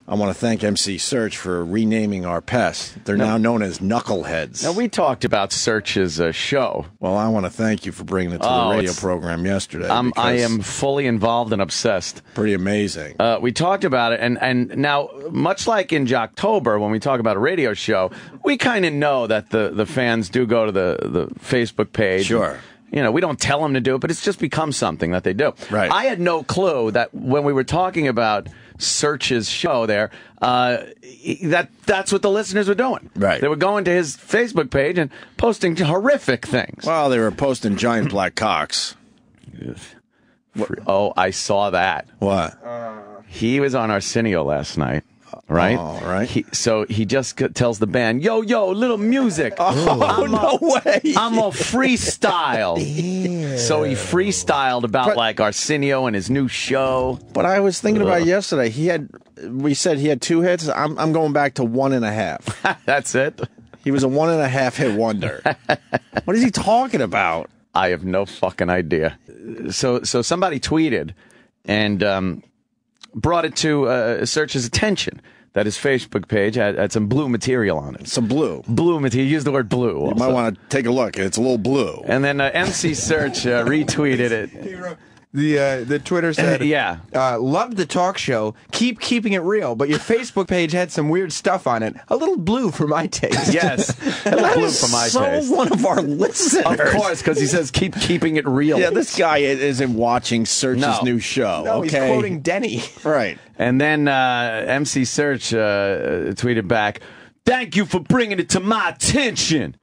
I want to thank MC Serch for renaming our pests. They're now known as knuckleheads. Now, we talked about Serch's show. Well, I want to thank you for bringing it to the radio program yesterday. I am fully involved and obsessed. Pretty amazing. We talked about it, and now, much like in October, when we talk about a radio show, we kind of know that the fans do go to the Facebook page. Sure. You know, we don't tell them to do it, but it's just become something that they do. Right. I had no clue that when we were talking about Serch's show there, that's what the listeners were doing. Right. They were going to his Facebook page and posting horrific things. Well, they were posting giant black cocks. Oh, I saw that. What? He was on Arsenio last night. Right? Oh, right. So he just tells the band, yo, little music. Oh, no way. I'm a freestyle. Yeah. So he freestyled about, like, Arsenio and his new show. But I was thinking about it yesterday. We said he had 2 hits. I'm going back to 1.5. That's it? He was a 1.5 hit wonder. What is he talking about? I have no fucking idea. So somebody tweeted and brought it to Serch's attention that his Facebook page had some blue material on it. Some blue. Blue material. He used the word blue also. You might want to take a look. It's a little blue. And then MC Serch retweeted it. The Twitter said, yeah, loved the talk show. Keep keeping it real, but your Facebook page had some weird stuff on it. A little blue for my taste. Yes, that blue is for my so taste. One of our listeners, of course, because he says keeping it real. Yeah, this guy isn't watching Serch's new show. No, okay? He's quoting Denny. Right. And then MC Serch tweeted back, "Thank you for bringing it to my attention.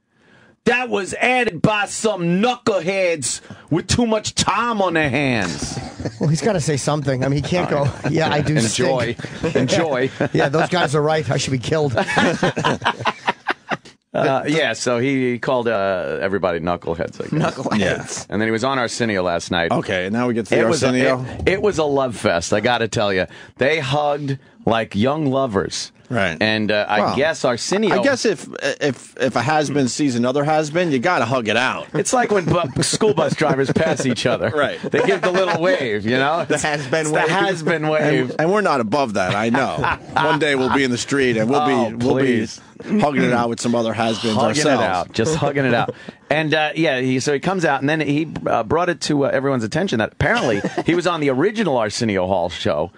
That was added by some knuckleheads with too much time on their hands." Well, he's got to say something. I mean, he can't go, yeah, I do Enjoy. stink. Enjoy. Yeah, those guys are right. I should be killed. Yeah, so he called everybody knuckleheads, I guess. Knuckleheads. Yeah. And then he was on Arsenio last night. Okay, and now we get to the Arsenio. It was a love fest, I got to tell you. They hugged like young lovers. Right. And I guess Arsenio... I guess if a has-been sees another has-been, you got to hug it out. It's like when school bus drivers pass each other. Right. They give the little wave, you know? The has-been wave. wave. The has-been wave. And we're not above that, I know. One day we'll be in the street and we'll be hugging it out with some other has-beens hugging ourselves. It out. Just hugging it out. And, so he comes out, and then he brought it to everyone's attention that apparently he was on the original Arsenio Hall show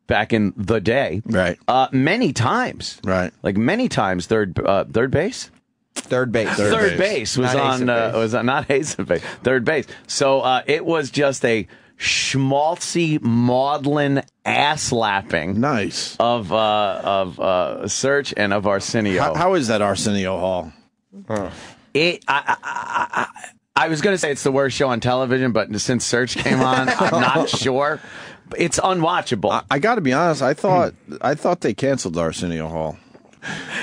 back in the day. Right. Many times. Right. Like many times. Third base? Third base. Third base was not ace of base. Third base. So it was just a schmaltzy, maudlin ass-lapping. Nice. Of Serch and of Arsenio. How is that Arsenio Hall? I was going to say it's the worst show on television, but since Serch came on, I'm not sure. It's unwatchable. I got to be honest. I thought they canceled Arsenio Hall.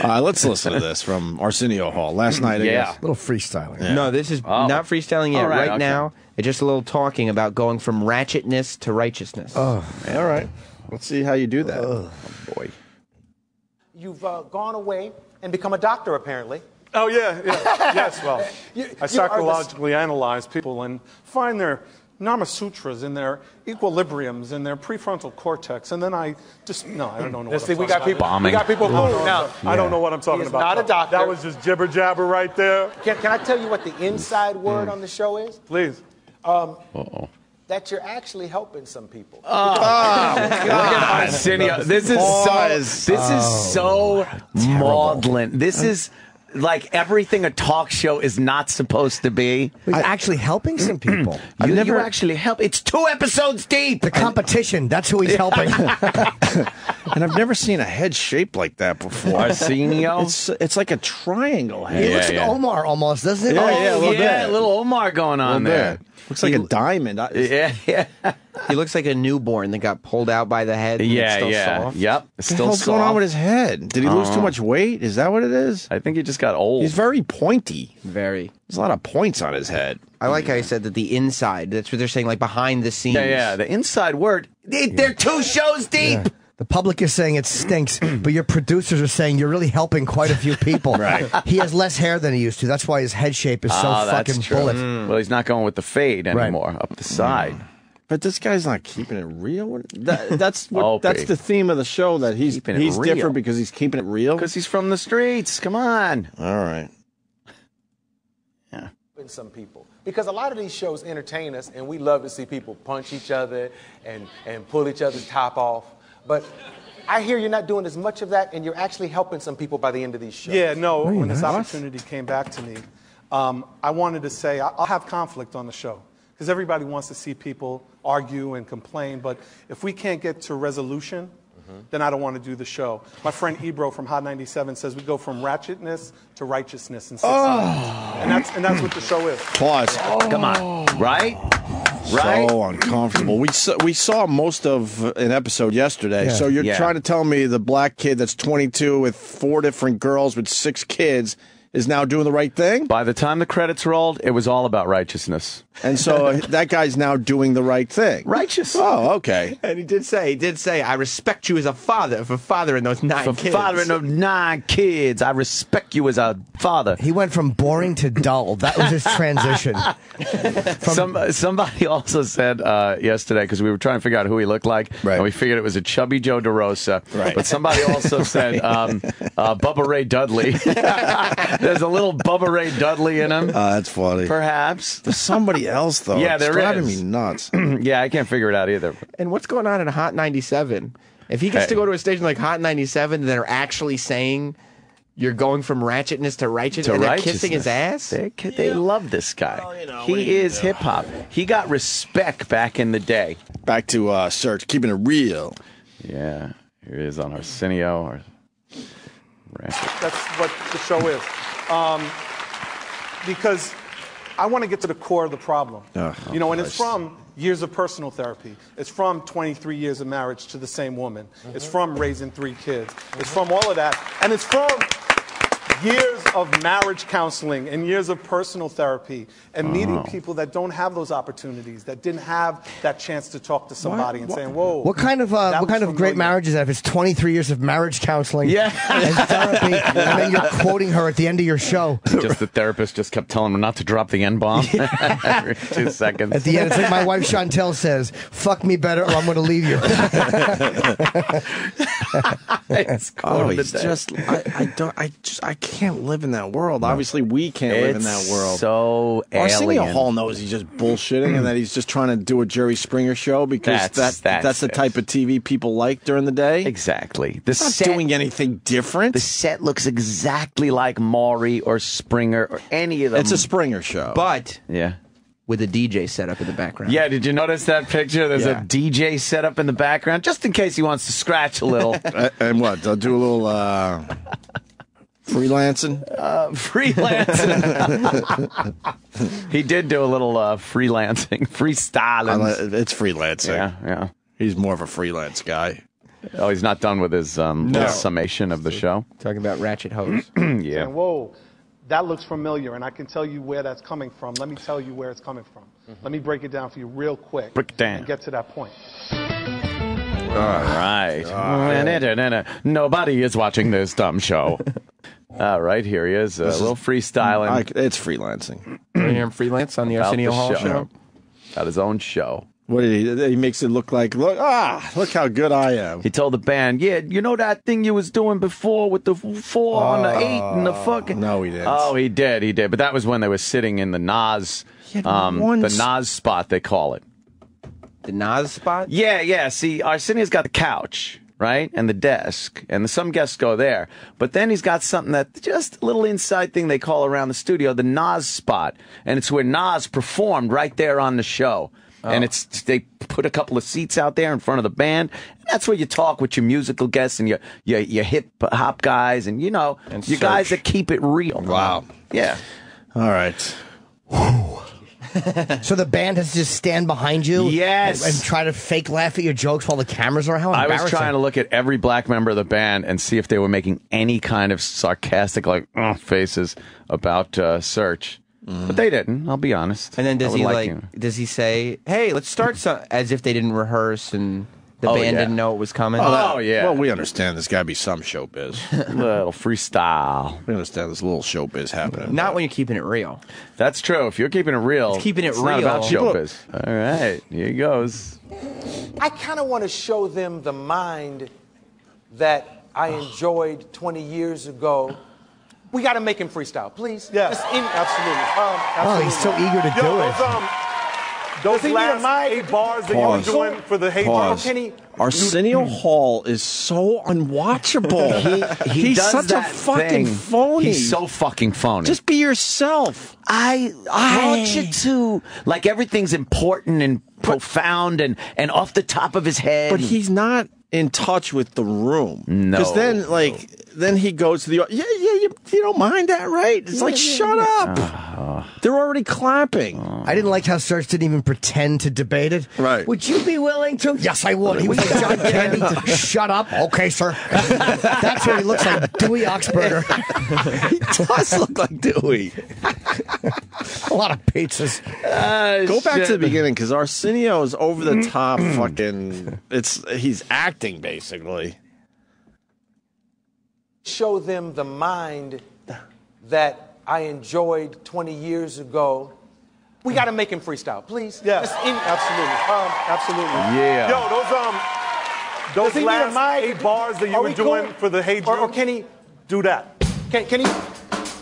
Let's listen to this from Arsenio Hall last night. Yeah, a little freestyling. Yeah. No, this is not freestyling yet. Right, okay. Now, it's just a little talking about going from ratchetness to righteousness. Oh, all right. Let's see how you do that. Oh boy. You've gone away and become a doctor, apparently. Oh, yeah. Yes, well, I psychologically analyze people and find their Nama Sutras in their equilibriums in their prefrontal cortex, and then I just I don't know. We got people. Bombing. We got people. I don't know what I'm talking about. Not a doctor. That was just jibber jabber right there. Can I tell you what the inside word on the show is? Please. That you're actually helping some people. Oh, God. Arsenio, this is so maudlin. This is like everything a talk show is not supposed to be. He's actually helping some people. You actually help. It's 2 episodes deep. The competition, that's who he's helping. And I've never seen a head shaped like that before. Arsenio? It's like a triangle head. He looks like Omar almost, doesn't it? Yeah, a little bit. A little Omar going on there. Looks like a diamond. Yeah. He looks like a newborn that got pulled out by the head. And it's still soft. Yep. What the hell's going on with his head? Did he lose too much weight? Is that what it is? I think he just got old. He's very pointy. Very. There's a lot of points on his head. I like how he said that the inside, that's what they're saying, like behind the scenes. Yeah. The inside word. They're 2 shows deep. Yeah. The public is saying it stinks, but your producers are saying you're really helping quite a few people. Right. He has less hair than he used to. That's why his head shape is so fucking bullet. Well, he's not going with the fade anymore up the side. But this guy's not keeping it real. That's Opie. the theme of the show. That he's real. different because he's keeping it real. Because he's from the streets. Come on. All right. Yeah. Some people, because a lot of these shows entertain us, and we love to see people punch each other and pull each other's top off. But I hear you're not doing as much of that, and you're actually helping some people by the end of these shows. Yeah, no, when this opportunity came back to me, I wanted to say I'll have conflict on the show because everybody wants to see people argue and complain, but if we can't get to resolution, then I don't want to do the show. My friend Ebro from Hot 97 says we go from ratchetness to righteousness in 6 months. And that's what the show is. Pause. Come on. Right? So uncomfortable. We saw most of an episode yesterday. Yeah. So you're Yeah. trying to tell me the black kid that's 22 with 4 different girls with 6 kids is now doing the right thing? By the time the credits rolled, it was all about righteousness. And so that guy's now doing the right thing. Righteous. Oh, okay. And he did say, I respect you as a father for fathering those 9 kids. Fathering of 9 kids, I respect you as a father. He went from boring to dull. That was his transition. Somebody also said yesterday, because we were trying to figure out who he looked like, Right. and we figured it was a chubby Joe DeRosa. Right. But somebody also said Bubba Ray Dudley. There's a little Bubba Ray Dudley in him, That's funny. perhaps. There's somebody else, though. Yeah, It's there driving is. me nuts. Yeah, I can't figure it out either. And what's going on in Hot 97? If he gets Hey. to go to a station like Hot 97, they're actually saying you're going from ratchetness to righteousness, and they're kissing his ass? They love this guy. He is hip hop. He got respect back in the day. Back to Serch, keeping it real. Yeah, here he is on Arsenio. Or That's what the show is. Because I want to get to the core of the problem. Oh, And it's from years of personal therapy. It's from 23 years of marriage to the same woman. It's from raising 3 kids. It's from all of that. And it's from years of marriage counseling and years of personal therapy and meeting people that don't have those opportunities, that didn't have that chance to talk to somebody and saying, whoa. What kind of great marriage is that? If it's 23 years of marriage counseling and therapy, and then you're quoting her at the end of your show. just the therapist just kept telling him not to drop the N-bomb every 2 seconds. At the end, it's like my wife Chantel says, "Fuck me better, or I'm going to leave you." I can't live in that world. Obviously, we can't live in that world. So Arsenio alien. Hall knows he's just bullshitting and that he's just trying to do a Jerry Springer show because that's the it. type of TV people like during the day. Exactly. The He's not set, doing anything different. the set looks exactly like Maury or Springer or any of them. It's a Springer show. But yeah. with a DJ set up in the background. Yeah, did you notice that picture? There's Yeah. a DJ set up in the background just in case he wants to scratch a little. And what? They'll do a little freelancing? Freelancing. He did do a little freelancing, freestyling. It's freelancing. Yeah. He's more of a freelance guy. Oh, he's not done with his little summation of the show. Talking about ratchet hose. Yeah. And whoa, that looks familiar, and I can tell you where that's coming from. Let me tell you where it's coming from. Let me break it down for you real quick. Break it down. And get to that point. All right. Nobody is watching this dumb show. All right, here he is. A little freestyling. It's freelancing. You hear him freelance on the about Arsenio the Hall show. show? Got his own show. What did he makes it look like? Look how good I am. He told the band, yeah, you know that thing you was doing before with the 4 on the 8 and the fucking... No, he didn't. Oh, he did. But that was when they were sitting in the Nas, the Nas spot, they call it. The Nas spot? Yeah. See, Arsenio's got the couch, right? And the desk. And some guests go there. But then he's got something that, just a little inside thing they call around the studio, the Nas spot. And it's where Nas performed right there on the show. And they put a couple of seats out there in front of the band. And that's where you talk with your musical guests and your hip hop guys and, you Serch. guys that keep it real. Wow. Yeah. All right. So the band has to just stand behind you, Yes. and try to fake laugh at your jokes while the cameras are. How I embarrassing! was trying to look at every black member of the band and see if they were making any kind of sarcastic, faces about Serch. But they didn't, I'll be honest. And then I does would he him. does he say, hey, let's start as if they didn't rehearse and The band didn't know it was coming. Oh, yeah. Well, we understand there's got to be some showbiz. Little freestyle. We understand there's a little showbiz happening. Not when you're keeping it real. That's true. If you're keeping it real, It's keeping it it's real. not about showbiz. All right, here he goes. I kind of want to show them the mind that I enjoyed 20 years ago. We got to make him freestyle, please. Yes, absolutely. Oh, he's so eager to do it. Those Does he need a last mic? 8 bars that you were doing for the hate Pause. Can he? Arsenio Hall is so unwatchable. He He's does such a that fucking thing. phony. He's so fucking phony. Just be yourself. I want you to, like, everything's important and profound and off the top of his head. But he's not in touch with the room. No. Because then he goes to the you don't mind that, right? It's like shut up. They're already clapping. I didn't like how Serch didn't even pretend to debate it. Right. Would you be willing to? Yes, I would. He was like John Candy. Shut up. Okay, sir. That's what he looks like, Dewey Oxberger. He does look like Dewey. A lot of pizzas. Go back to the beginning because Arsenio is over the top. Fucking, he's acting basically. Show them the mind that I enjoyed 20 years ago. We got to make him freestyle, please. Yes, absolutely. Yeah. Yo, those Does he need a last mic? 8 bars that you Are were we doing cool? for the hate Or group, can he? do that. Can he?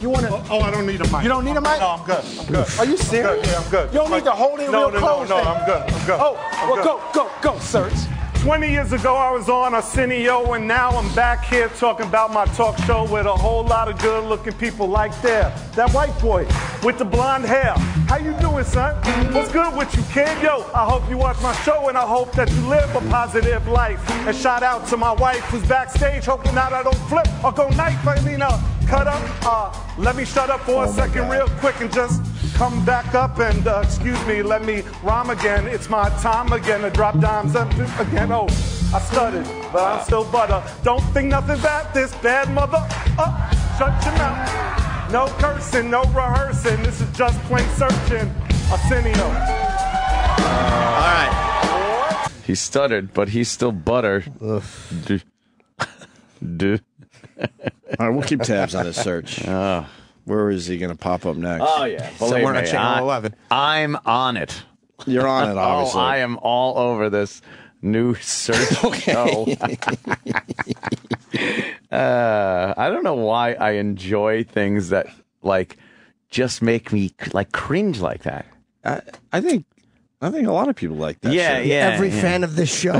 You want to? Oh, I don't need a mic. You don't need a mic? No, I'm good. Are you serious? I'm good. Yeah, I'm good. You don't need to hold it real close. No, I'm good. Oh, well, go, Serch. 20 years ago, I was on Arsenio, and now I'm back here talking about my talk show with a whole lot of good-looking people like that white boy with the blonde hair. How you doing, son? What's good with you, kid? Yo, I hope you watch my show, and I hope that you live a positive life. And shout out to my wife who's backstage, hoping that I don't flip or go knife. Cut up. Let me shut up for a second real quick and just come back up and, excuse me, let me rhyme again. It's my time again to drop dimes up again. Oh, I stuttered, but I'm still butter. Don't think nothing about this bad mother. Shut your mouth. No cursing, no rehearsing. This is just plain searching. Arsenio. All right. He stuttered, but he's still butter. All right, we'll keep tabs on this search. Where is he going to pop up next? Oh, yeah. Somewhere on Channel 11. I'm on it. You're on it, obviously. Oh, I am all over this new Serch show. I don't know why I enjoy things that, like, just make me, like, cringe like that. I think a lot of people like that. Yeah, shit. yeah. Every fan of this show.